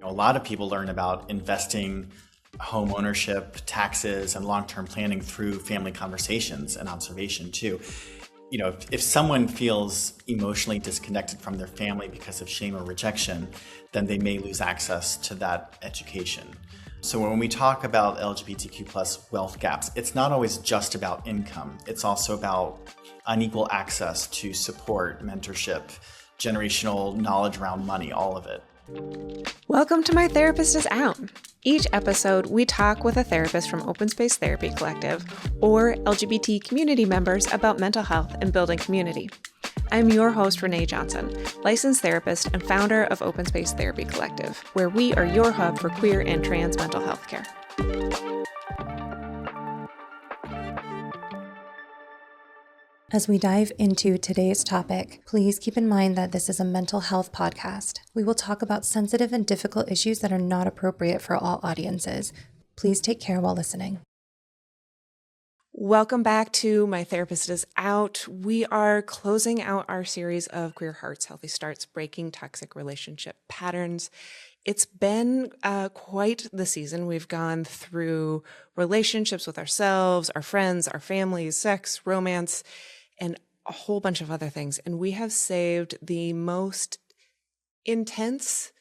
A lot of people learn about investing, home ownership, taxes, and long-term planning through family conversations and observation too. If someone feels emotionally disconnected from their family because of shame or rejection, then they may lose access to that education. So when we talk about LGBTQ plus wealth gaps, it's not always just about income. It's also about unequal access to support, mentorship, generational knowledge around money, all of it. Welcome to My Therapist is Out. Each episode, we talk with a therapist from Open Space Therapy Collective or LGBT community members about mental health and building community. I'm your host, Renae Johnson, licensed therapist and founder of Open Space Therapy Collective, where we are your hub for queer and trans mental health care. As we dive into today's topic, please keep in mind that this is a mental health podcast. We will talk about sensitive and difficult issues that are not appropriate for all audiences. Please take care while listening. Welcome back to My Therapist is Out. We are closing out our series of Queer Hearts, Healthy Starts, Breaking Toxic Relationship Patterns. It's been quite the season. We've gone through relationships with ourselves, our friends, our families, sex, romance, and a whole bunch of other things. And we have saved the most intense,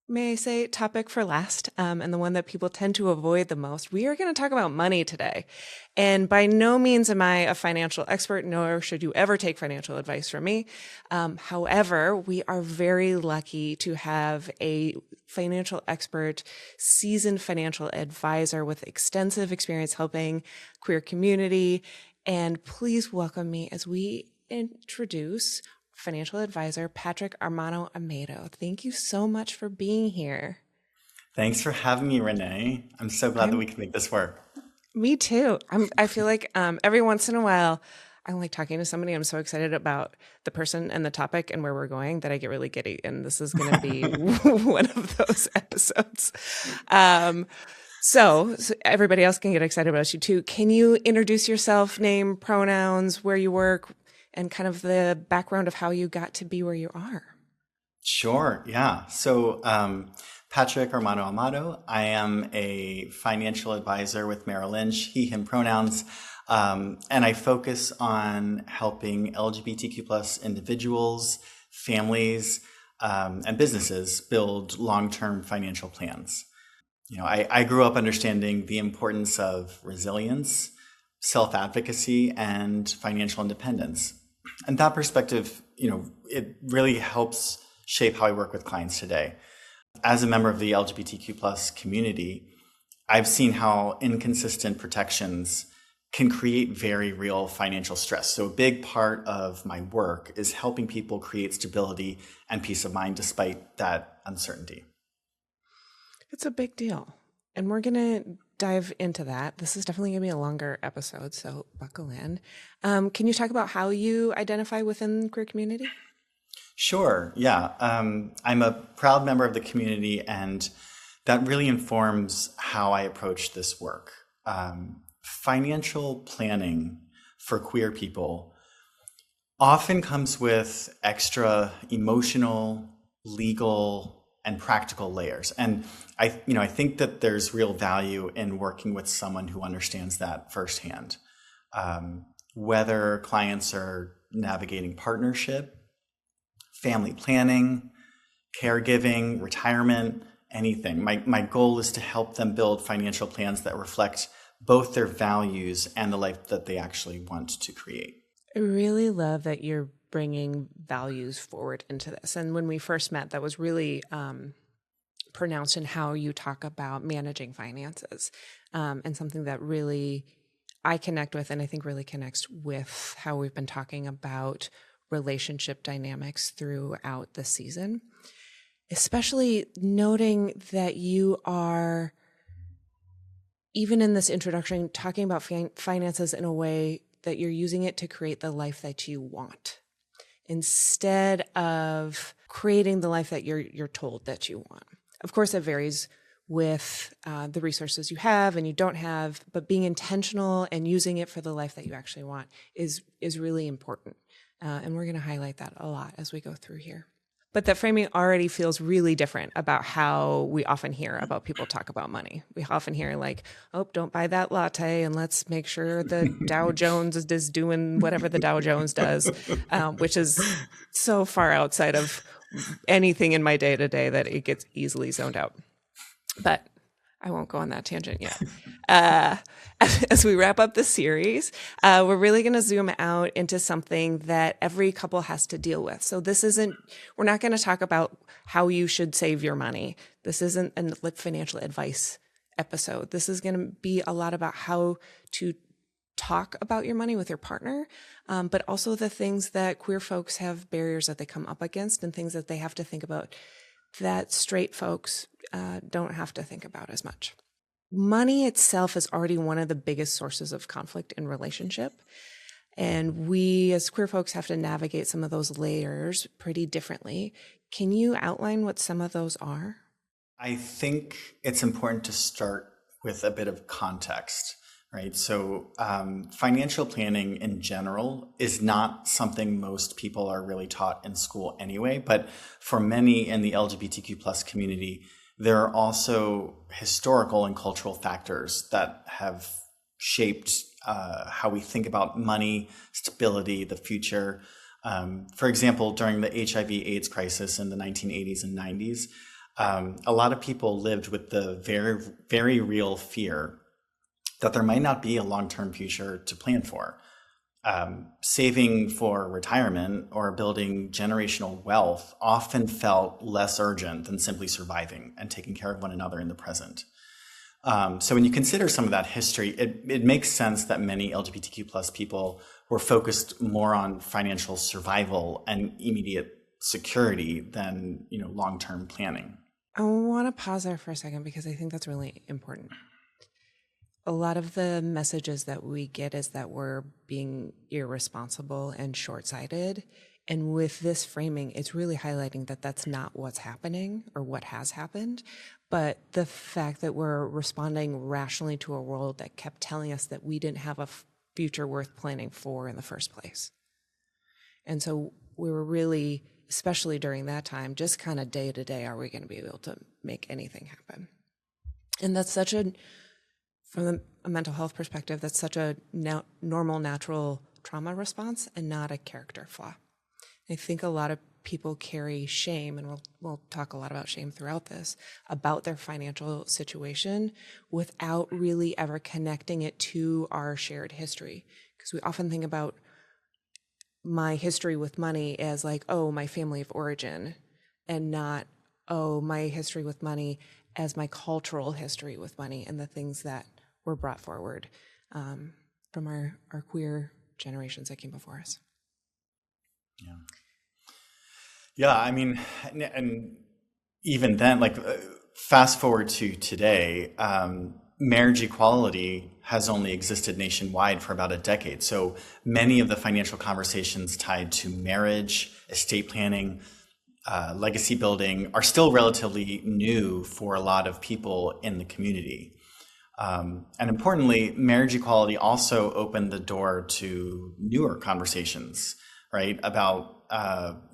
may I say, topic for last, and the one that people tend to avoid the most. We are going to talk about money today. And by no means am I a financial expert, nor should you ever take financial advice from me. However, we are very lucky to have a financial expert, seasoned financial advisor with extensive experience helping queer community. And please welcome me as we introduce financial advisor Patrick Armano-Amato. Thank you so much for being here. Thanks for having me, Renae. I'm so glad that we can make this work. Me too. I feel like every once in a while, I like talking to somebody. I'm so excited about the person and the topic and where we're going that I get really giddy. And this is going to be one of those episodes. So everybody else can get excited about you too. Can you introduce yourself, name, pronouns, where you work, and kind of the background of how you got to be where you are? Sure, yeah. So Patrick Armano-Amato, I am a financial advisor with Merrill Lynch, he, him pronouns, and I focus on helping LGBTQ plus individuals, families, and businesses build long-term financial plans. I grew up understanding the importance of resilience, self-advocacy, and financial independence. And that perspective, it really helps shape how I work with clients today. As a member of the LGBTQ plus community, I've seen how inconsistent protections can create very real financial stress. So a big part of my work is helping people create stability and peace of mind despite that uncertainty. It's a big deal. And we're going to dive into that. This is definitely going to be a longer episode, so buckle in. Can you talk about how you identify within the queer community? Sure, yeah. I'm a proud member of the community, and that really informs how I approach this work. Financial planning for queer people often comes with extra emotional, legal, and practical layers. And I think that there's real value in working with someone who understands that firsthand. Whether clients are navigating partnership, family planning, caregiving, retirement, anything. My goal is to help them build financial plans that reflect both their values and the life that they actually want to create. I really love that you're bringing values forward into this. And when we first met, that was really pronounced in how you talk about managing finances, and something that really I connect with, and I think really connects with how we've been talking about relationship dynamics throughout the season, especially noting that you are, even in this introduction, talking about finances in a way that you're using it to create the life that you want, instead of creating the life that you're told that you want. Of course, it varies with the resources you have and you don't have, but being intentional and using it for the life that you actually want is really important. And we're going to highlight that a lot as we go through here. But that framing already feels really different about how we often hear about people talk about money. We often hear like, oh, don't buy that latte and let's make sure the Dow Jones is doing whatever the Dow Jones does, which is so far outside of anything in my day-to-day that it gets easily zoned out. But I won't go on that tangent yet. As we wrap up the series, we're really going to zoom out into something that every couple has to deal with. So we're not going to talk about how you should save your money. This isn't a financial advice episode. This is going to be a lot about how to talk about your money with your partner, but also the things that queer folks have barriers that they come up against and things that they have to think about that straight folks don't have to think about as much. Money itself is already one of the biggest sources of conflict in relationship. And we as queer folks have to navigate some of those layers pretty differently. Can you outline what some of those are? I think it's important to start with a bit of context, right? So financial planning in general is not something most people are really taught in school anyway, but for many in the LGBTQ plus community, there are also historical and cultural factors that have shaped how we think about money, stability, the future. For example, during the HIV/AIDS crisis in the 1980s and 90s, a lot of people lived with the very, very real fear that there might not be a long-term future to plan for. Saving for retirement or building generational wealth often felt less urgent than simply surviving and taking care of one another in the present. So when you consider some of that history, it makes sense that many LGBTQ plus people were focused more on financial survival and immediate security than long-term planning. I want to pause there for a second because I think that's really important. A lot of the messages that we get is that we're being irresponsible and short-sighted. And with this framing, it's really highlighting that that's not what's happening or what has happened, but the fact that we're responding rationally to a world that kept telling us that we didn't have a future worth planning for in the first place. And so we were really, especially during that time, just kind of day to day, are we going to be able to make anything happen? And that's from a mental health perspective, that's such a normal, natural trauma response and not a character flaw. I think a lot of people carry shame, and we'll talk a lot about shame throughout this, about their financial situation without really ever connecting it to our shared history. Because we often think about my history with money as like, oh, my family of origin, and not, oh, my history with money as my cultural history with money and the things that were brought forward from our queer generations that came before us. Yeah, I mean, and even then, fast forward to today, marriage equality has only existed nationwide for about a decade. So many of the financial conversations tied to marriage, estate planning, legacy building are still relatively new for a lot of people in the community. And importantly, marriage equality also opened the door to newer conversations, right, about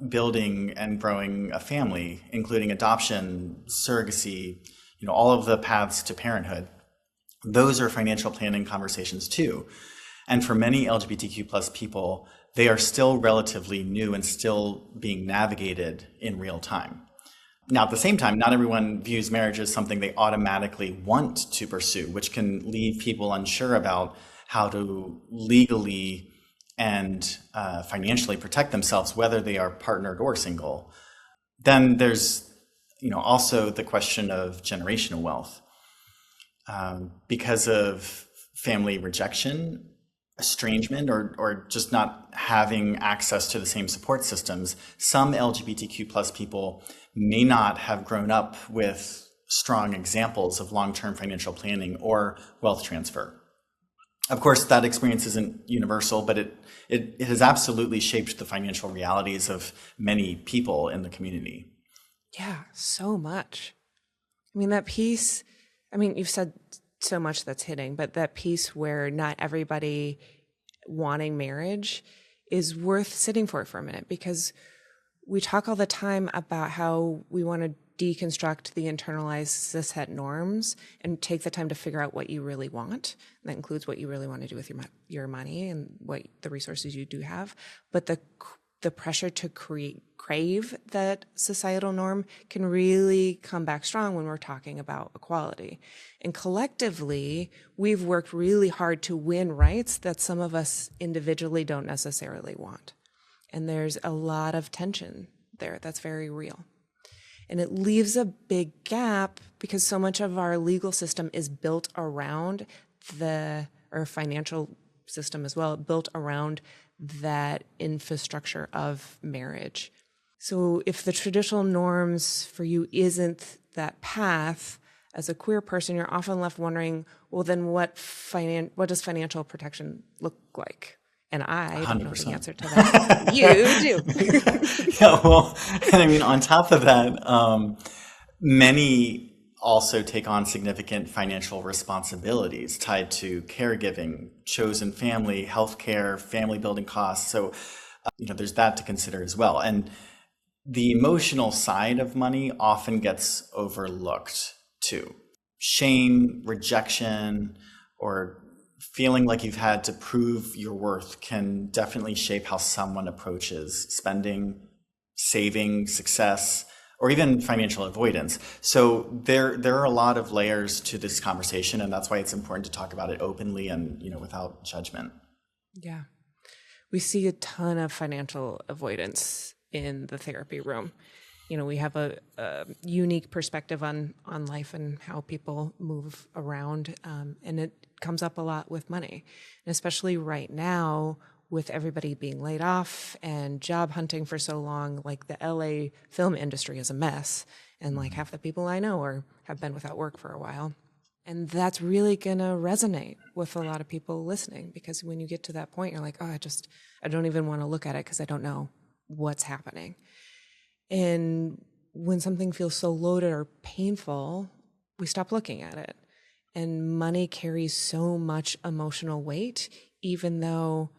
building and growing a family, including adoption, surrogacy, all of the paths to parenthood. Those are financial planning conversations too. And for many LGBTQ plus people, they are still relatively new and still being navigated in real time. Now, at the same time, not everyone views marriage as something they automatically want to pursue, which can leave people unsure about how to legally and financially protect themselves, whether they are partnered or single. Then there's, also the question of generational wealth. Because of family rejection, estrangement, or just not having access to the same support systems, some LGBTQ plus people may not have grown up with strong examples of long-term financial planning or wealth transfer. Of course, that experience isn't universal, but it has absolutely shaped the financial realities of many people in the community. Yeah, so much. I mean, that piece, you've said so much that's hitting, but that piece where not everybody wanting marriage is worth sitting for a minute, because we talk all the time about how we want to deconstruct the internalized cishet norms and take the time to figure out what you really want. And that includes what you really want to do with your money and what the resources you do have. But the pressure to crave that societal norm can really come back strong when we're talking about equality. And collectively, we've worked really hard to win rights that some of us individually don't necessarily want. And there's a lot of tension there that's very real. And it leaves a big gap because so much of our legal system is built around or financial system as well, built around that infrastructure of marriage. So if the traditional norms for you isn't that path, as a queer person, you're often left wondering, well, then what does financial protection look like? And I 100%. Don't know the answer to that. You do. Yeah, well, and I mean, on top of that, many also take on significant financial responsibilities tied to caregiving, chosen family, healthcare, family building costs. So, there's that to consider as well. And the emotional side of money often gets overlooked too. Shame, rejection, or feeling like you've had to prove your worth can definitely shape how someone approaches spending, saving, success, or even financial avoidance. So there are a lot of layers to this conversation, and that's why it's important to talk about it openly and without judgment. Yeah. We see a ton of financial avoidance in the therapy room. We have a unique perspective on life and how people move around, and it comes up a lot with money. And especially right now, with everybody being laid off and job hunting for so long, like the LA film industry is a mess. And like half the people I know have been without work for a while. And that's really going to resonate with a lot of people listening, because when you get to that point, you're like, oh, I don't even want to look at it because I don't know what's happening. And when something feels so loaded or painful, we stop looking at it. And money carries so much emotional weight, even though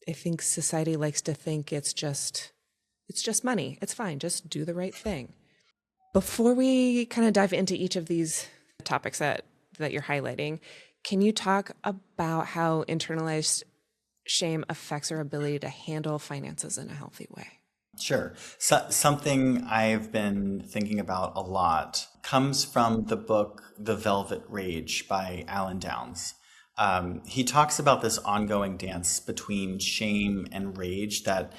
I think society likes to think it's just money. It's fine. Just do the right thing. Before we kind of dive into each of these topics that you're highlighting, can you talk about how internalized shame affects our ability to handle finances in a healthy way? Sure. So, something I've been thinking about a lot comes from the book The Velvet Rage by Alan Downs. He talks about this ongoing dance between shame and rage that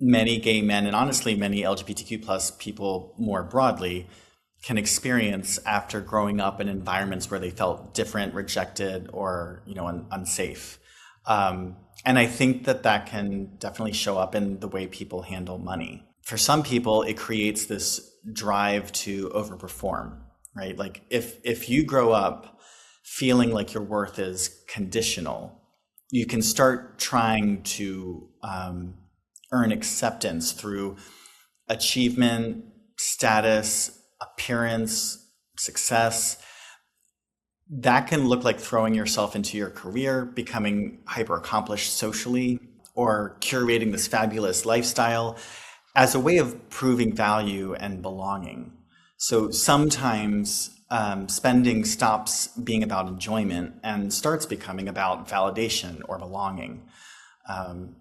many gay men, and honestly many LGBTQ plus people more broadly, can experience after growing up in environments where they felt different, rejected, or unsafe. And I think that can definitely show up in the way people handle money. For some people, it creates this drive to overperform, right? Like if you grow up feeling like your worth is conditional, you can start trying to earn acceptance through achievement, status, appearance, success. That can look like throwing yourself into your career, becoming hyper accomplished socially, or curating this fabulous lifestyle as a way of proving value and belonging. So sometimes spending stops being about enjoyment and starts becoming about validation or belonging.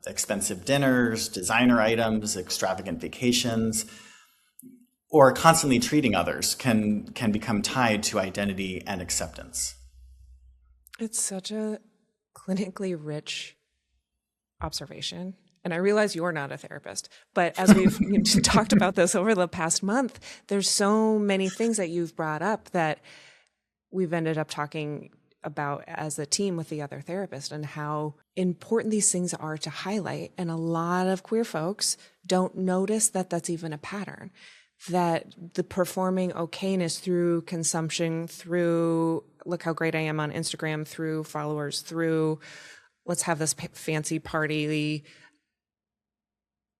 Expensive dinners, designer items, extravagant vacations, or constantly treating others can become tied to identity and acceptance. It's such a clinically rich observation. And I realize you're not a therapist, but as we've talked about this over the past month, there's so many things that you've brought up that we've ended up talking about as a team with the other therapist, and how important these things are to highlight. And a lot of queer folks don't notice that that's even a pattern. That the performing okayness through consumption, through look how great I am on Instagram, through followers, through let's have this fancy party,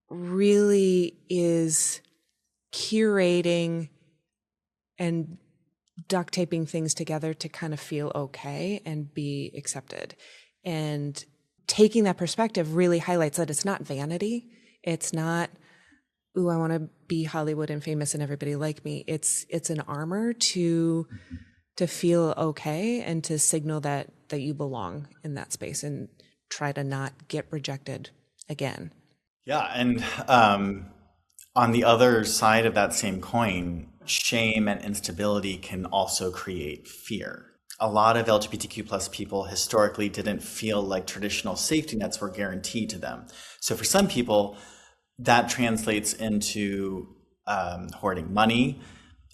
really is curating and duct taping things together to kind of feel okay and be accepted. And taking that perspective really highlights that it's not vanity. It's not ooh, I want to be Hollywood and famous and everybody like me. It's an armor to feel okay and to signal that you belong in that space and try to not get rejected again. Yeah, and on the other side of that same coin, shame and instability can also create fear. A lot of LGBTQ plus people historically didn't feel like traditional safety nets were guaranteed to them. So for some people, that translates into hoarding money,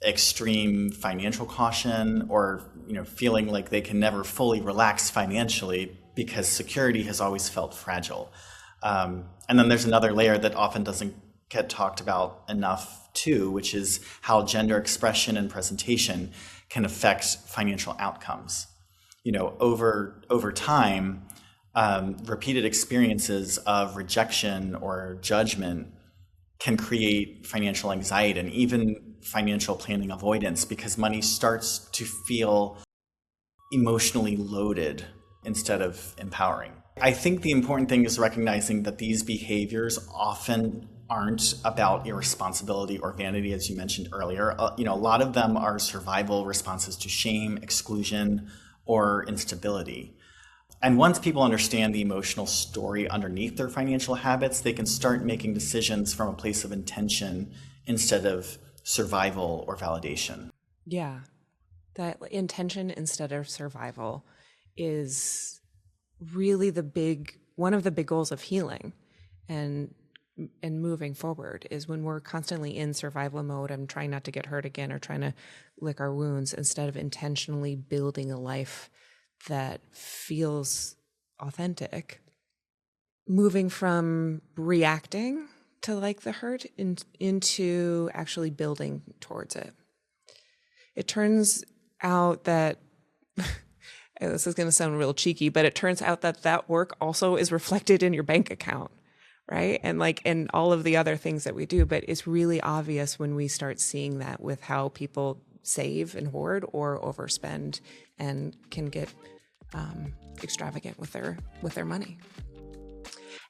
extreme financial caution, or feeling like they can never fully relax financially because security has always felt fragile. And then there's another layer that often doesn't get talked about enough too, which is how gender expression and presentation can affect financial outcomes. Over time, repeated experiences of rejection or judgment can create financial anxiety and even financial planning avoidance because money starts to feel emotionally loaded instead of empowering. I think the important thing is recognizing that these behaviors often aren't about irresponsibility or vanity, as you mentioned earlier. A lot of them are survival responses to shame, exclusion, or instability. And once people understand the emotional story underneath their financial habits, they can start making decisions from a place of intention instead of survival or validation. Yeah, that intention instead of survival is really one of the big goals of healing and moving forward is when we're constantly in survival mode and trying not to get hurt again or trying to lick our wounds instead of intentionally building a life that feels authentic, moving from reacting to like the hurt into actually building towards it. It turns out that this is going to sound real cheeky, but it turns out that work also is reflected in your bank account, right? And all of the other things that we do, but it's really obvious when we start seeing that with how people save and hoard or overspend and can get extravagant with their money.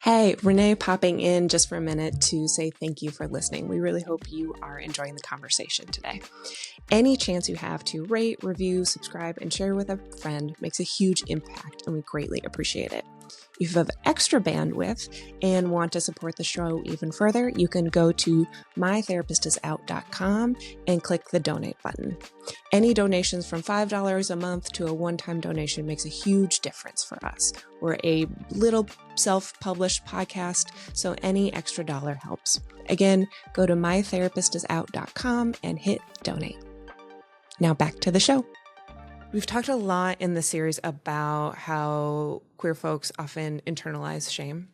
Hey, Renae popping in just for a minute to say thank you for listening. We really hope you are enjoying the conversation today. Any chance you have to rate, review, subscribe, and share with a friend makes a huge impact, and we greatly appreciate it. If you have extra bandwidth and want to support the show even further, you can go to mytherapistisout.com and click the donate button. Any donations from $5 a month to a one-time donation makes a huge difference for us. We're a little self-published podcast, so any extra dollar helps. Again, go to mytherapistisout.com and hit donate. Now back to the show. We've talked a lot in the series about how queer folks often internalize shame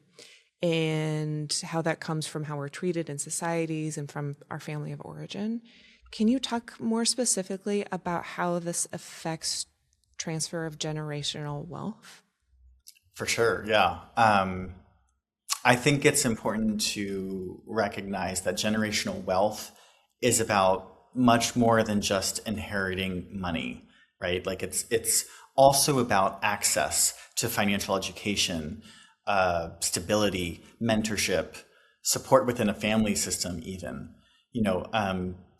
and how that comes from how we're treated in societies and from our family of origin. Can you talk more specifically about how this affects transfer of generational wealth? For sure, yeah. I think it's important to recognize that generational wealth is about much more than just inheriting money. Right? Like it's also about access to financial education, stability, mentorship, support within a family system even.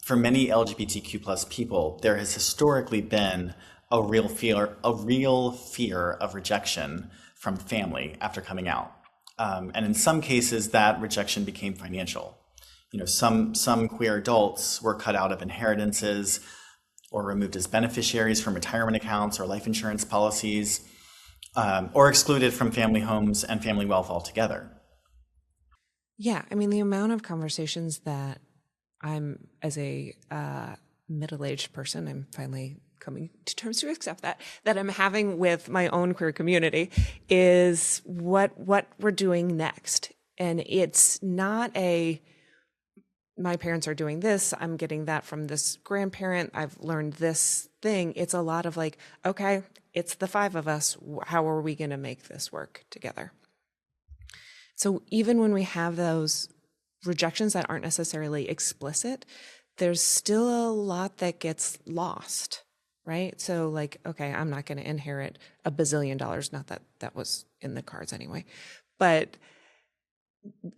For many LGBTQ plus people, there has historically been a real fear of rejection from family after coming out. And in some cases, that rejection became financial. Some queer adults were cut out of inheritances, or removed as beneficiaries from retirement accounts or life insurance policies, or excluded from family homes and family wealth altogether. Yeah, I mean, the amount of conversations that I'm, as a middle-aged person, I'm finally coming to terms to accept that I'm having with my own queer community is what we're doing next. And it's not my parents are doing this, I'm getting that from this grandparent, I've learned this thing. It's a lot of like, okay, it's the five of us. How are we going to make this work together? So even when we have those rejections that aren't necessarily explicit, there's still a lot that gets lost, right? So like, okay, I'm not going to inherit $1 bazillion. Not that that was in the cards anyway, but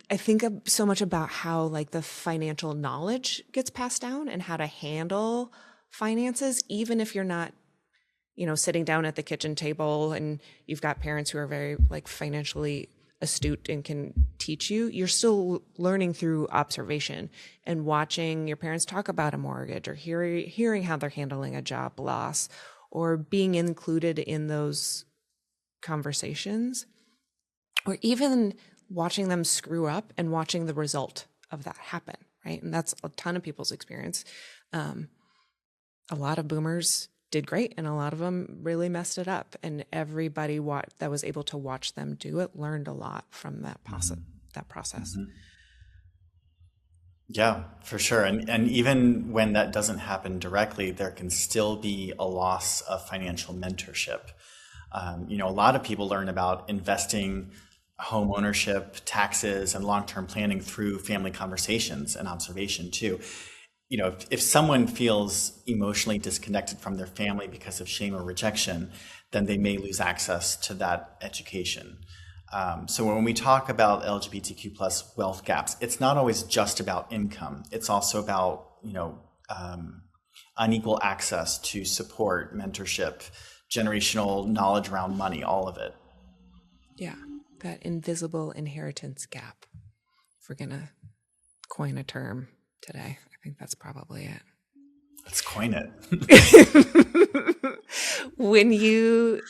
I think so much about how like the financial knowledge gets passed down and how to handle finances, even if you're not, sitting down at the kitchen table and you've got parents who are very like financially astute and can teach you. You're still learning through observation and watching your parents talk about a mortgage, or hearing how they're handling a job loss, or being included in those conversations, or even watching them screw up and watching the result of that happen, right? And that's a ton of people's experience. A lot of boomers did great, and a lot of them really messed it up. And everybody that was able to watch them do it learned a lot from that process. Mm-hmm. Yeah, for sure. And even when that doesn't happen directly, there can still be a loss of financial mentorship. A lot of people learn about investing, home ownership, taxes, and long-term planning through family conversations and observation too. If someone feels emotionally disconnected from their family because of shame or rejection, then they may lose access to that education. So when we talk about LGBTQ plus wealth gaps, it's not always just about income. It's also about, unequal access to support, mentorship, generational knowledge around money, all of it. Yeah, that invisible inheritance gap. If we're going to coin a term today, I think that's probably it. Let's coin it. When you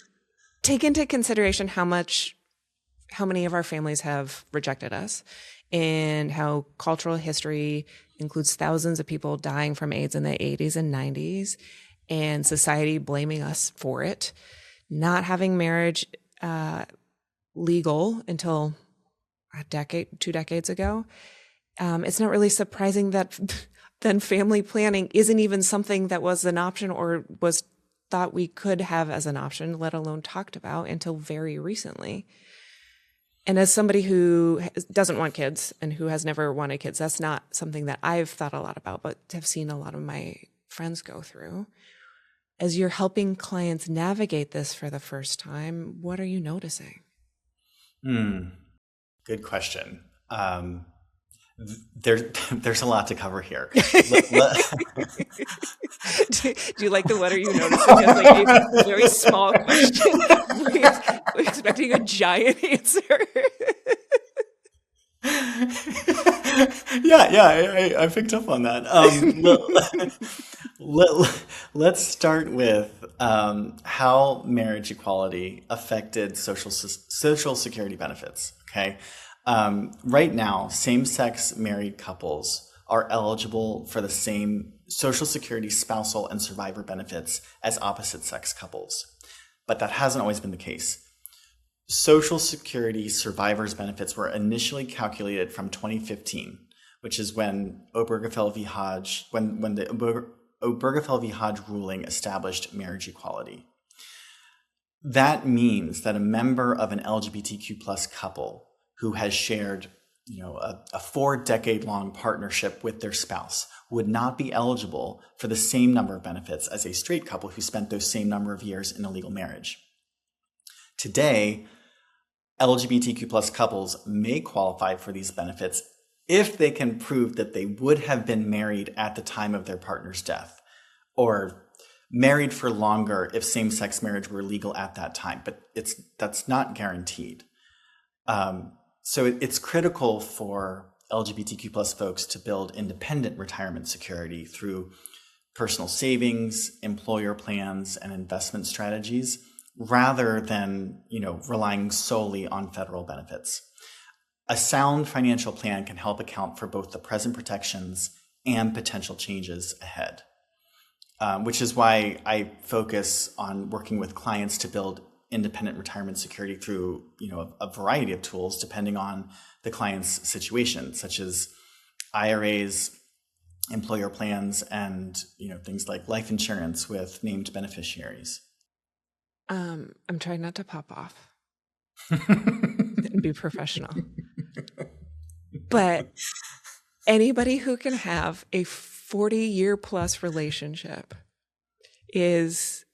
take into consideration how many of our families have rejected us, and how cultural history includes thousands of people dying from AIDS in the 80s and 90s, and society blaming us for it, not having marriage legal until two decades ago, it's not really surprising that then family planning isn't even something that was an option or was thought we could have as an option, let alone talked about until very recently. And as somebody who doesn't want kids and who has never wanted kids, that's not something that I've thought a lot about, but have seen a lot of my friends go through. As you're helping clients navigate this for the first time, what are you noticing? Good question. There's a lot to cover here. Do you like the what are you noticing as like a very small question? We're expecting a giant answer. Yeah, I picked up on that. Let's start with how marriage equality affected social security benefits. Okay. Right now, same-sex married couples are eligible for the same Social Security spousal and survivor benefits as opposite-sex couples, but that hasn't always been the case. Social Security survivors' benefits were initially calculated from 2015, which is when Obergefell v. Hodge, when the Obergefell v. Hodge ruling established marriage equality. That means that a member of an LGBTQ plus couple who has shared, a 4-decade-long partnership with their spouse would not be eligible for the same number of benefits as a straight couple who spent those same number of years in a legal marriage. Today, LGBTQ plus couples may qualify for these benefits if they can prove that they would have been married at the time of their partner's death, or married for longer if same-sex marriage were legal at that time, but that's not guaranteed. So it's critical for LGBTQ plus folks to build independent retirement security through personal savings, employer plans, and investment strategies, rather than, relying solely on federal benefits. A sound financial plan can help account for both the present protections and potential changes ahead, which is why I focus on working with clients to build independent retirement security through, a variety of tools depending on the client's situation, such as IRAs, employer plans, and, things like life insurance with named beneficiaries. I'm trying not to pop off and be professional. But anybody who can have a 40-year plus relationship is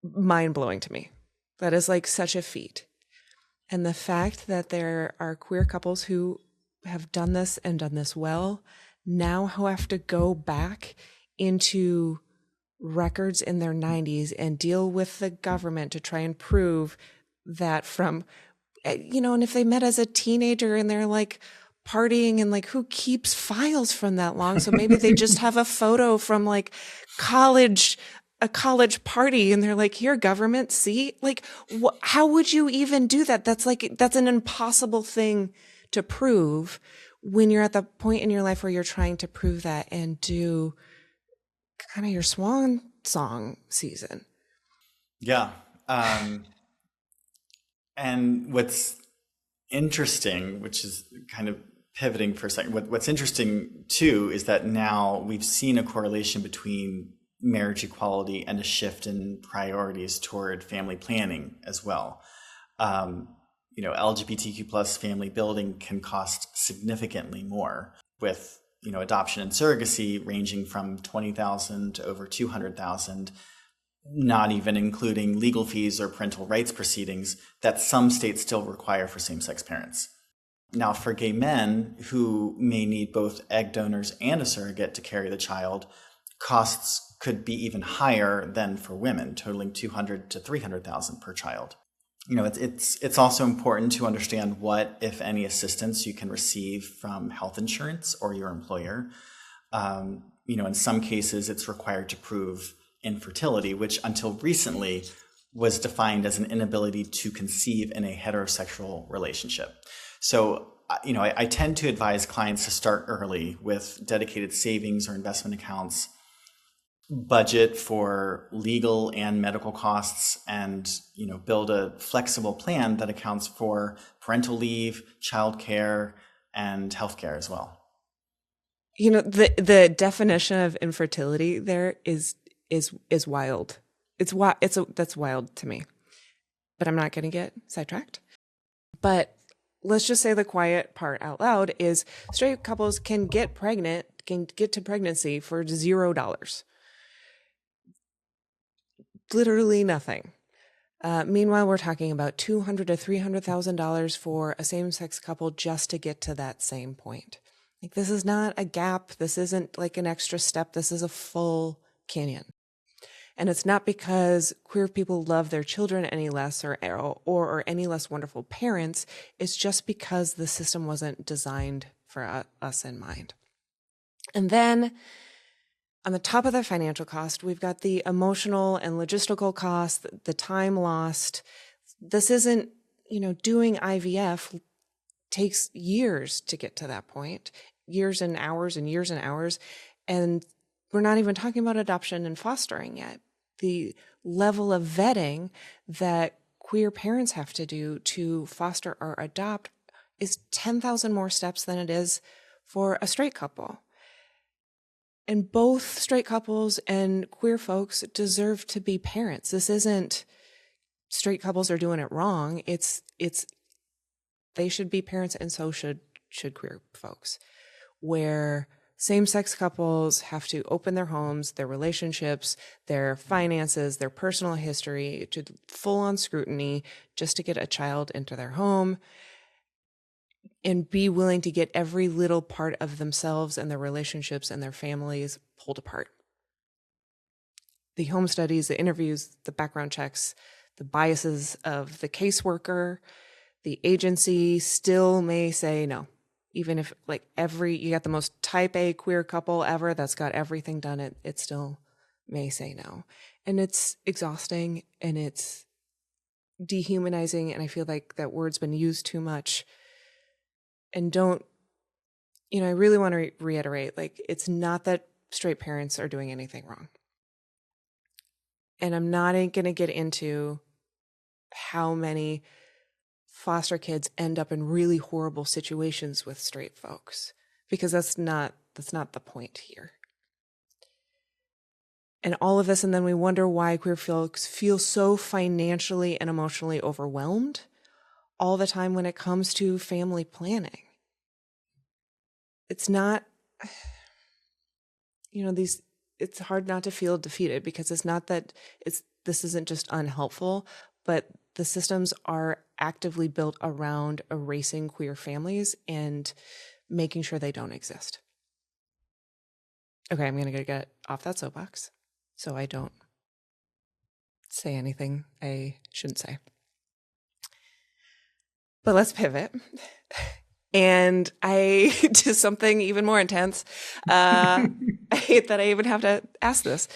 mind-blowing to me. That is like such a feat. And the fact that there are queer couples who have done this and done this well now who have to go back into records in their 90s and deal with the government to try and prove that from, and if they met as a teenager and they're like partying and like, who keeps files from that long? So maybe they just have a photo from like a college party and they're like, here, government, see, like, how would you even do that? That's an impossible thing to prove when you're at the point in your life where you're trying to prove that and do kind of your swan song season. Yeah. And what's interesting, which is kind of pivoting for a second, what's interesting too is that now we've seen a correlation between marriage equality and a shift in priorities toward family planning as well. LGBTQ plus family building can cost significantly more, with adoption and surrogacy ranging from $20,000 to over $200,000, not even including legal fees or parental rights proceedings that some states still require for same-sex parents. Now, for gay men who may need both egg donors and a surrogate to carry the child, costs could be even higher than for women, totaling $200,000 to $300,000 per child. It's also important to understand what, if any, assistance you can receive from health insurance or your employer. In some cases, it's required to prove infertility, which until recently was defined as an inability to conceive in a heterosexual relationship. So, I tend to advise clients to start early with dedicated savings or investment accounts, budget for legal and medical costs, and build a flexible plan that accounts for parental leave, childcare, and healthcare as well. The definition of infertility there is wild. That's wild to me. But I'm not going to get sidetracked. But let's just say the quiet part out loud is straight couples can get to pregnancy for $0. Literally nothing. Meanwhile, we're talking about $200,000 to $300,000 for a same-sex couple just to get to that same point. Like, this is not a gap. This isn't like an extra step. This is a full canyon. And it's not because queer people love their children any less or any less wonderful parents. It's just because the system wasn't designed for us in mind. And then on the top of the financial cost, we've got the emotional and logistical cost, the time lost. This isn't, doing IVF takes years to get to that point, years and hours and years and hours. And we're not even talking about adoption and fostering yet. The level of vetting that queer parents have to do to foster or adopt is 10,000 more steps than it is for a straight couple. And both straight couples and queer folks deserve to be parents. This isn't straight couples are doing it wrong. It's they should be parents, and so should queer folks. Where same-sex couples have to open their homes, their relationships, their finances, their personal history to full-on scrutiny just to get a child into their home, and be willing to get every little part of themselves and their relationships and their families pulled apart. The home studies, the interviews, the background checks, the biases of the caseworker, the agency still may say no. Even if you got the most type A queer couple ever that's got everything done, it still may say no. And it's exhausting and it's dehumanizing. And I feel like that word's been used too much. And I really want to reiterate, it's not that straight parents are doing anything wrong. And I'm not going to get into how many foster kids end up in really horrible situations with straight folks, because that's not the point here. And all of this, and then we wonder why queer folks feel so financially and emotionally overwhelmed all the time when it comes to family planning. It's not, it's hard not to feel defeated, because it's not that this isn't just unhelpful, but the systems are actively built around erasing queer families and making sure they don't exist. Okay, I'm going to get off that soapbox so I don't say anything I shouldn't say. But let's pivot. And to something even more intense. I hate that I even have to ask this.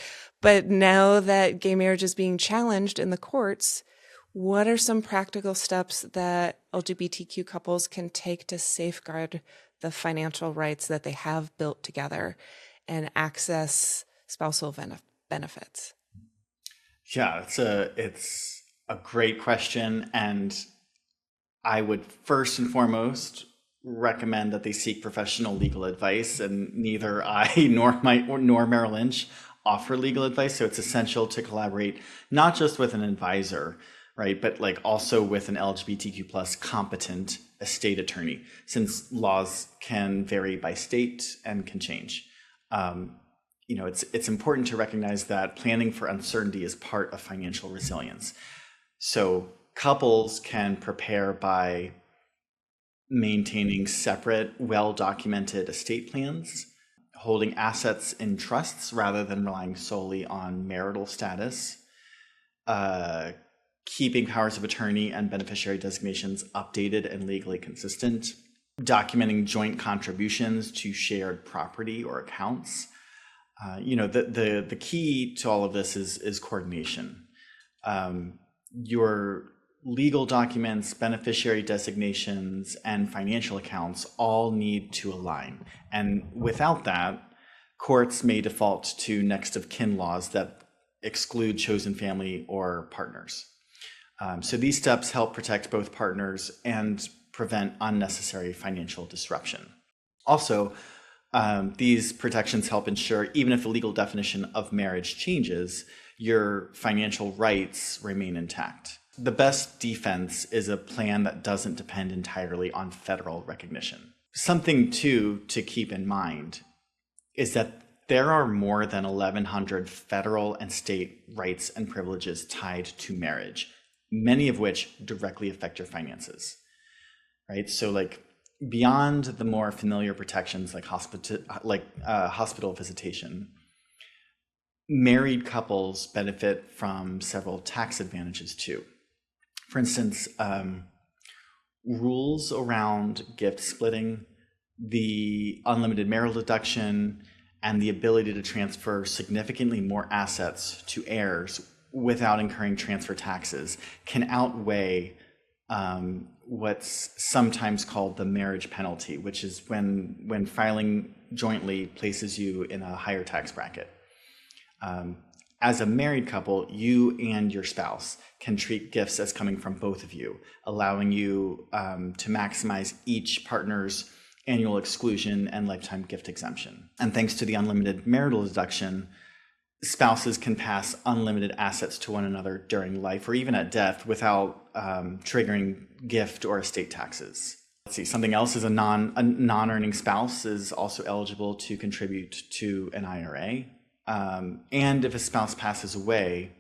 But now that gay marriage is being challenged in the courts, what are some practical steps that LGBTQ couples can take to safeguard the financial rights that they have built together and access spousal benefits? Yeah, it's a great question, and I would first and foremost recommend that they seek professional legal advice, and neither I nor Merrill Lynch offer legal advice, so it's essential to collaborate not just with an advisor, right, but like also with an LGBTQ plus competent estate attorney, since laws can vary by state and can change. It's important to recognize that planning for uncertainty is part of financial resilience. So couples can prepare by maintaining separate, well-documented estate plans, holding assets in trusts rather than relying solely on marital status, keeping powers of attorney and beneficiary designations updated and legally consistent, documenting joint contributions to shared property or accounts. The key to all of this is coordination. Your legal documents, beneficiary designations, and financial accounts all need to align. And without that, courts may default to next of kin laws that exclude chosen family or partners. So these steps help protect both partners and prevent unnecessary financial disruption. Also, these protections help ensure, even if the legal definition of marriage changes, your financial rights remain intact. The best defense is a plan that doesn't depend entirely on federal recognition. Something, too, to keep in mind is that there are more than 1,100 federal and state rights and privileges tied to marriage, many of which directly affect your finances, right? So beyond the more familiar protections like hospital visitation, married couples benefit from several tax advantages too. For instance, rules around gift splitting, the unlimited marital deduction, and the ability to transfer significantly more assets to heirs without incurring transfer taxes can outweigh what's sometimes called the marriage penalty, which is when filing jointly places you in a higher tax bracket. As a married couple, you and your spouse can treat gifts as coming from both of you, allowing you to maximize each partner's annual exclusion and lifetime gift exemption. And thanks to the unlimited marital deduction, spouses can pass unlimited assets to one another during life or even at death without triggering gift or estate taxes. Let's see, something else is a non-earning spouse is also eligible to contribute to an IRA. And if a spouse passes away,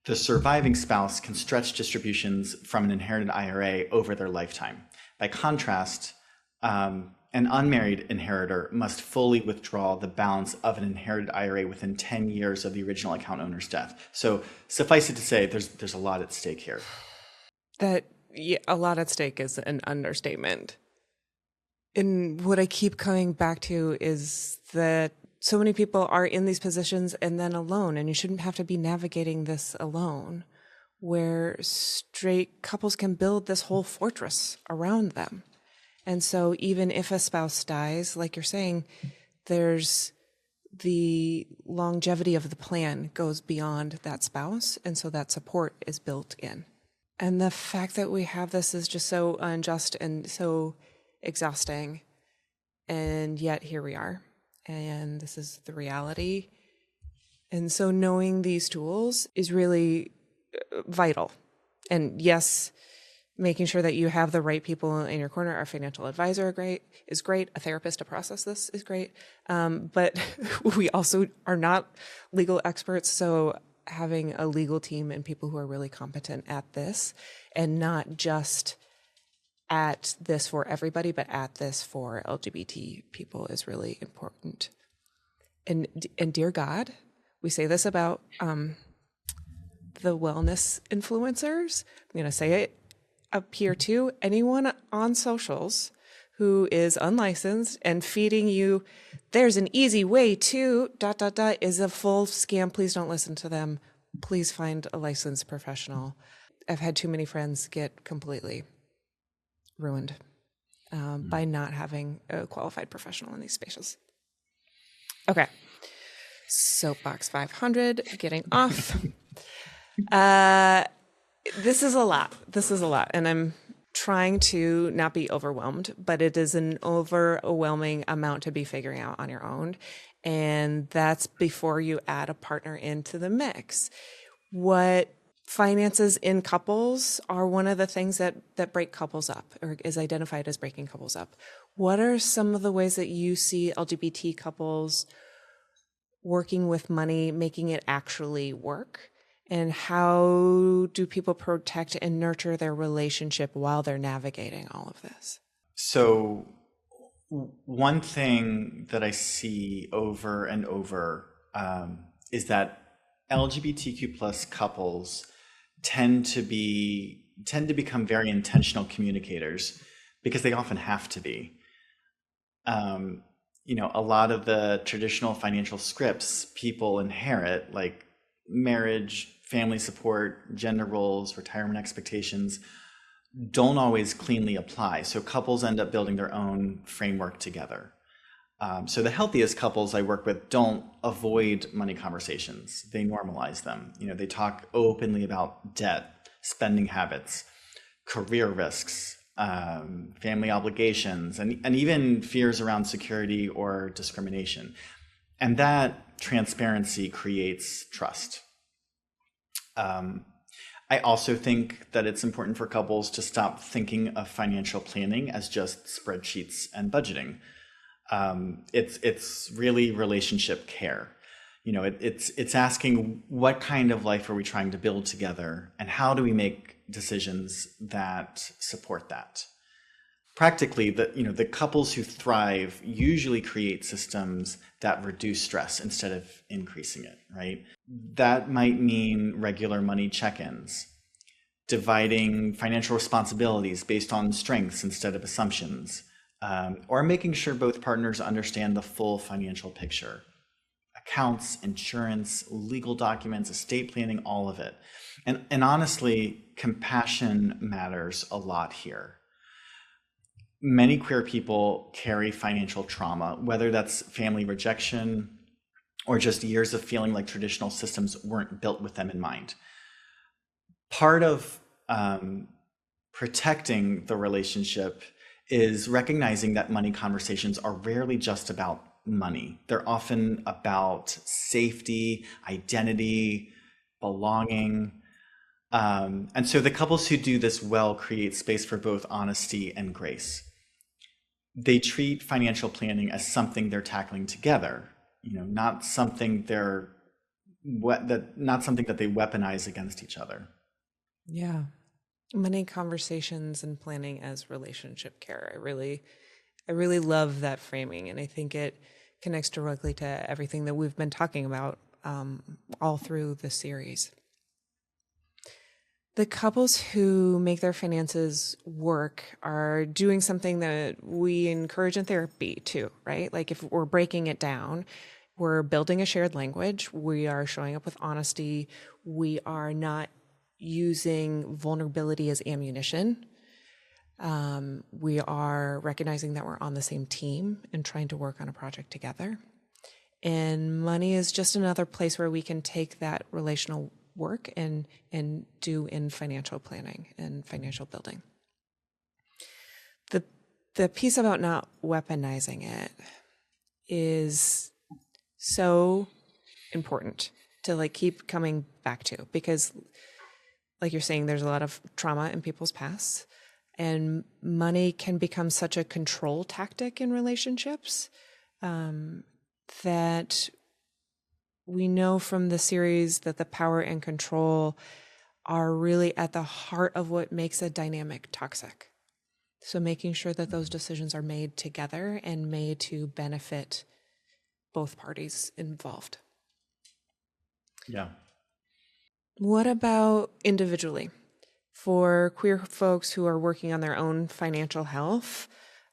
the surviving spouse can stretch distributions from an inherited IRA over their lifetime. By contrast, an unmarried inheritor must fully withdraw the balance of an inherited IRA within 10 years of the original account owner's death. So suffice it to say, there's a lot at stake here. A lot at stake is an understatement. And what I keep coming back to is that so many people are in these positions and then alone, and you shouldn't have to be navigating this alone, where straight couples can build this whole fortress around them. And so even if a spouse dies, like you're saying, there's the longevity of the plan goes beyond that spouse, and so that support is built in. And the fact that we have this is just so unjust and so exhausting, and yet here we are. And this is the reality. And so knowing these tools is really vital. And yes, making sure that you have the right people in your corner, our financial advisor is great. A therapist to process this is great. But we also are not legal experts. So having a legal team and people who are really competent at this, and not just at this for everybody, but at this for LGBT people is really important. And dear God, we say this about the wellness influencers. I'm going to say it up here too. Anyone on socials who is unlicensed and feeding you, there's an easy way to ... is a full scam. Please don't listen to them. Please find a licensed professional. I've had too many friends get completely ruined by not having a qualified professional in these spaces. Okay. Soapbox 500, getting off. This is a lot. And I'm trying to not be overwhelmed, but it is an overwhelming amount to be figuring out on your own. And that's before you add a partner into the mix. What finances in couples are one of the things that break couples up, or is identified as breaking couples up. What are some of the ways that you see LGBT couples working with money, making it actually work? And how do people protect and nurture their relationship while they're navigating all of this? So one thing that I see over and over is that LGBTQ plus couples tend to become very intentional communicators because they often have to be. A lot of the traditional financial scripts people inherit, like marriage, family support, gender roles, retirement expectations, don't always cleanly apply. So couples end up building their own framework together. So the healthiest couples I work with don't avoid money conversations. They normalize them. They talk openly about debt, spending habits, career risks, family obligations, and even fears around security or discrimination. And that transparency creates trust. I also think that it's important for couples to stop thinking of financial planning as just spreadsheets and budgeting. It's really relationship care. It's asking, what kind of life are we trying to build together, and how do we make decisions that support that? Practically, the couples who thrive usually create systems that reduce stress instead of increasing it, right? That might mean regular money check-ins, dividing financial responsibilities based on strengths instead of assumptions, or making sure both partners understand the full financial picture. Accounts, insurance, legal documents, estate planning, all of it. And honestly, compassion matters a lot here. Many queer people carry financial trauma, whether that's family rejection or just years of feeling like traditional systems weren't built with them in mind. Part of protecting the relationship is recognizing that money conversations are rarely just about money. They're often about safety, identity, belonging. And so the couples who do this well create space for both honesty and grace. They treat financial planning as something they're tackling together, not something that they weaponize against each other. Yeah. Money conversations and planning as relationship care. I really love that framing, and I think it connects directly to everything that we've been talking about all through the series. The couples who make their finances work are doing something that we encourage in therapy too, right? Like if we're breaking it down, we're building a shared language. We are showing up with honesty. We are not using vulnerability as ammunition. We are recognizing that we're on the same team and trying to work on a project together. And money is just another place where we can take that relational work and do in financial planning and financial building. The piece about not weaponizing it is so important to keep coming back to, because like you're saying, there's a lot of trauma in people's pasts, and money can become such a control tactic in relationships that we know from the series that the power and control are really at the heart of what makes a dynamic toxic. So making sure that those decisions are made together and made to benefit both parties involved. Yeah. What about individually? For queer folks who are working on their own financial health,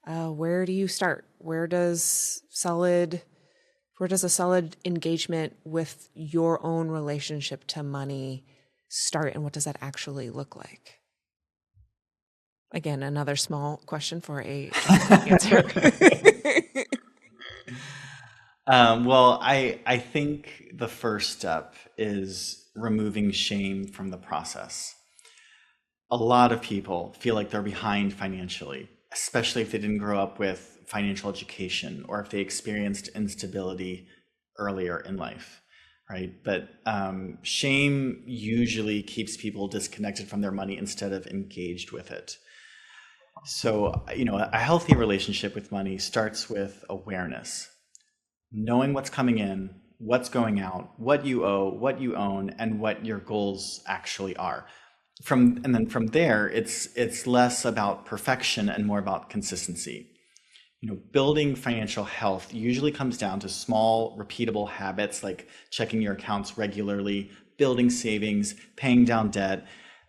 where do you start? Where does a solid engagement with your own relationship to money start, and what does that actually look like? Again, another small question for a answer. Well, I think the first step is removing shame from the process. A lot of people feel like they're behind financially, especially if they didn't grow up with financial education or if they experienced instability earlier in life, right? But shame usually keeps people disconnected from their money instead of engaged with it. So, a healthy relationship with money starts with awareness, knowing what's coming in, what's going out, what you owe, what you own, and what your goals actually are. And then from there, it's less about perfection and more about consistency. Building financial health usually comes down to small, repeatable habits like checking your accounts regularly, building savings, paying down debt,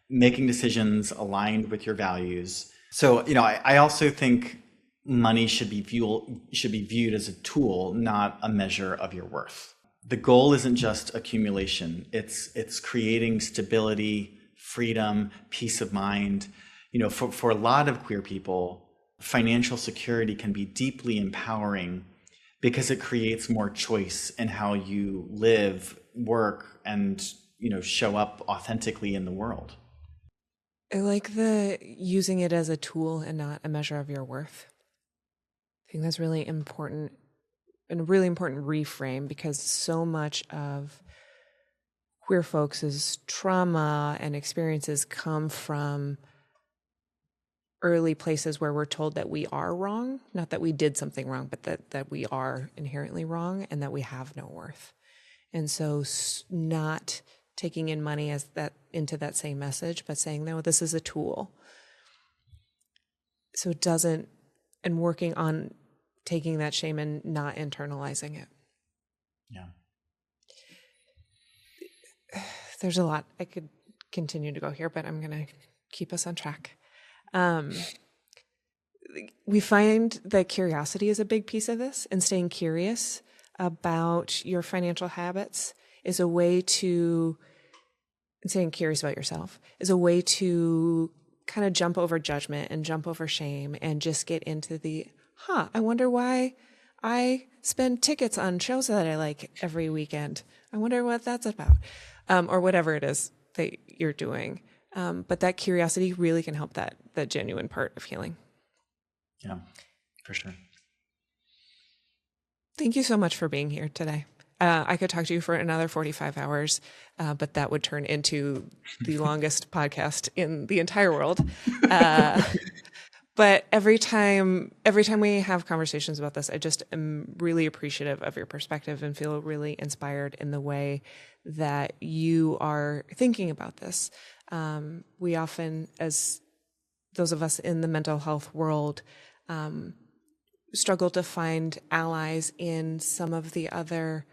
making decisions aligned with your values. So, I also think money should be viewed as a tool, not a measure of your worth. The goal isn't just accumulation. It's creating stability, freedom, peace of mind. For a lot of queer people, financial security can be deeply empowering because it creates more choice in how you live, work, and show up authentically in the world. I like the using it as a tool and not a measure of your worth. I think that's really important, and a really important reframe, because so much of queer folks' trauma and experiences come from early places where we're told that we are wrong, not that we did something wrong, but that we are inherently wrong and that we have no worth. And so not taking in money as that into that same message, but saying, no, this is a tool. So it doesn't, and working on taking that shame and not internalizing it. Yeah. There's a lot. I could continue to go here, but I'm going to keep us on track. We find that curiosity is a big piece of this, and staying curious about your financial habits is a way to, and staying curious about yourself is a way to kind of jump over judgment and jump over shame and just get into the, I wonder why I spend tickets on shows that I like every weekend. I wonder what that's about. Or whatever it is that you're doing. But that curiosity really can help that genuine part of healing. Yeah, for sure. Thank you so much for being here today. I could talk to you for another 45 hours, but that would turn into the longest podcast in the entire world. But every time we have conversations about this, I just am really appreciative of your perspective and feel really inspired in the way that you are thinking about this. We often, as those of us in the mental health world, struggle to find allies in some of the other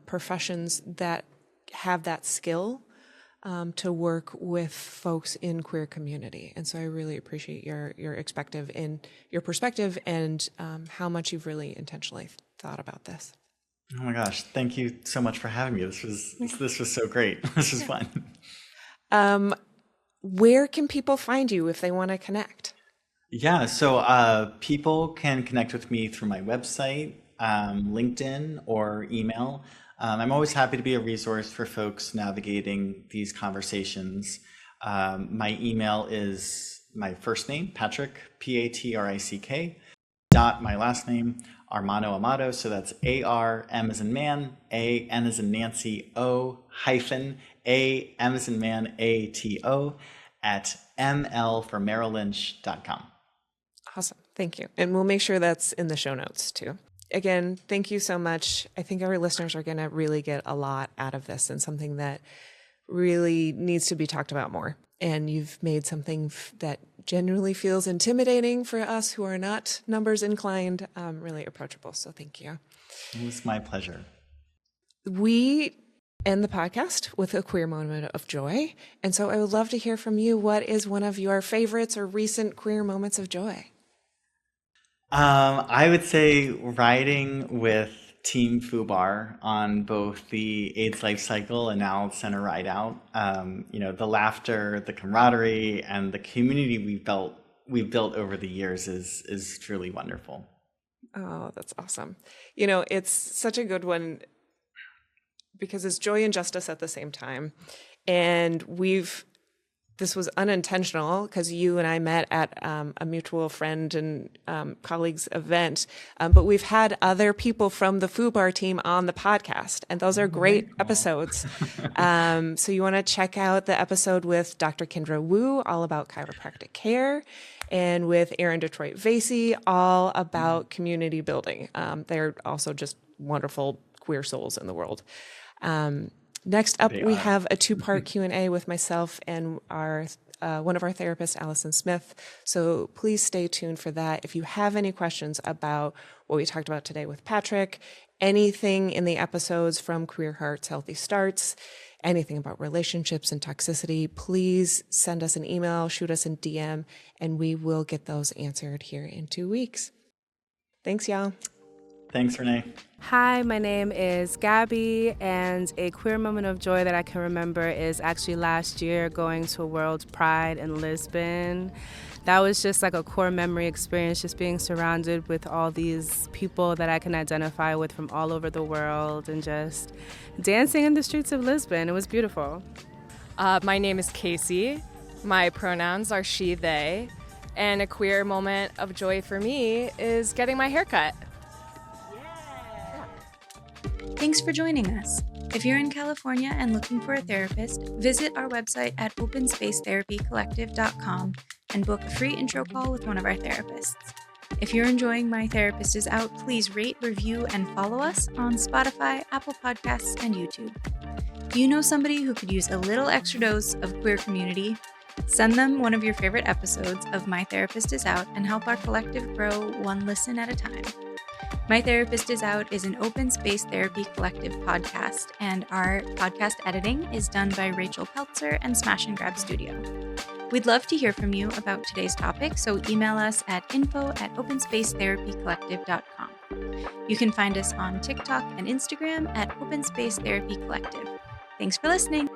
professions that have that skill to work with folks in queer community. And so I really appreciate your perspective and how much you've really intentionally thought about this. Oh my gosh, thank you so much for having me. This was so great. This was fun. Where can people find you if they want to connect? Yeah, so people can connect with me through my website, LinkedIn, or email. I'm always happy to be a resource for folks navigating these conversations. My email is my first name, Patrick, Patrick, dot my last name, Armano-Amato. So that's A-R, M as in man, A, N as in Nancy, O, hyphen, A, M as in man, A-T-O, at ML for Merrill Lynch.com. Awesome. Thank you. And we'll make sure that's in the show notes too. again, thank you so much. I think our listeners are going to really get a lot out of this, and something that really needs to be talked about more. And you've made something that genuinely feels intimidating for us who are not numbers inclined, really approachable. So thank you. It was my pleasure. We end the podcast with a queer moment of joy. And so I would love to hear from you. What is one of your favorites or recent queer moments of joy? I would say riding with Team FUBAR on both the AIDS life cycle and now Center Ride Out. The laughter, the camaraderie, and the community we've built over the years is truly wonderful. Oh, that's awesome. It's such a good one because it's joy and justice at the same time. And this was unintentional because you and I met at a mutual friend and colleagues event, but we've had other people from the FUBAR team on the podcast, and those are great episodes. So you want to check out the episode with Dr. Kendra Wu, all about chiropractic care, and with Erin Detroit Vasey, all about community building. They're also just wonderful queer souls in the world. Next up, we have a 2-part Q&A with myself and one of our therapists, Allison Smith. So please stay tuned for that. If you have any questions about what we talked about today with Patrick, anything in the episodes from Queer Hearts Healthy Starts, anything about relationships and toxicity, please send us an email, shoot us a DM, and we will get those answered here in 2 weeks. Thanks, y'all. Thanks, Renae. Hi, my name is Gabby, and a queer moment of joy that I can remember is actually last year going to World Pride in Lisbon. That was just like a core memory experience, just being surrounded with all these people that I can identify with from all over the world and just dancing in the streets of Lisbon. It was beautiful. My name is Casey. My pronouns are she, they, and a queer moment of joy for me is getting my hair cut. Thanks for joining us. If you're in California and looking for a therapist, visit our website at openspace.therapycollective.com and book a free intro call with one of our therapists. If you're enjoying My Therapist Is Out, please rate, review, and follow us on Spotify, Apple Podcasts, and YouTube. Do you know somebody who could use a little extra dose of queer community? Send them one of your favorite episodes of My Therapist Is Out and help our collective grow one listen at a time. My Therapist Is Out is an open space therapy collective podcast, and our podcast editing is done by Rachel Peltzer and Smash and Grab Studio. We'd love to hear from you about today's topic, so email us at info@openspacetherapycollective.com. You can find us on TikTok and Instagram at Open Space Therapy Collective. Thanks for listening.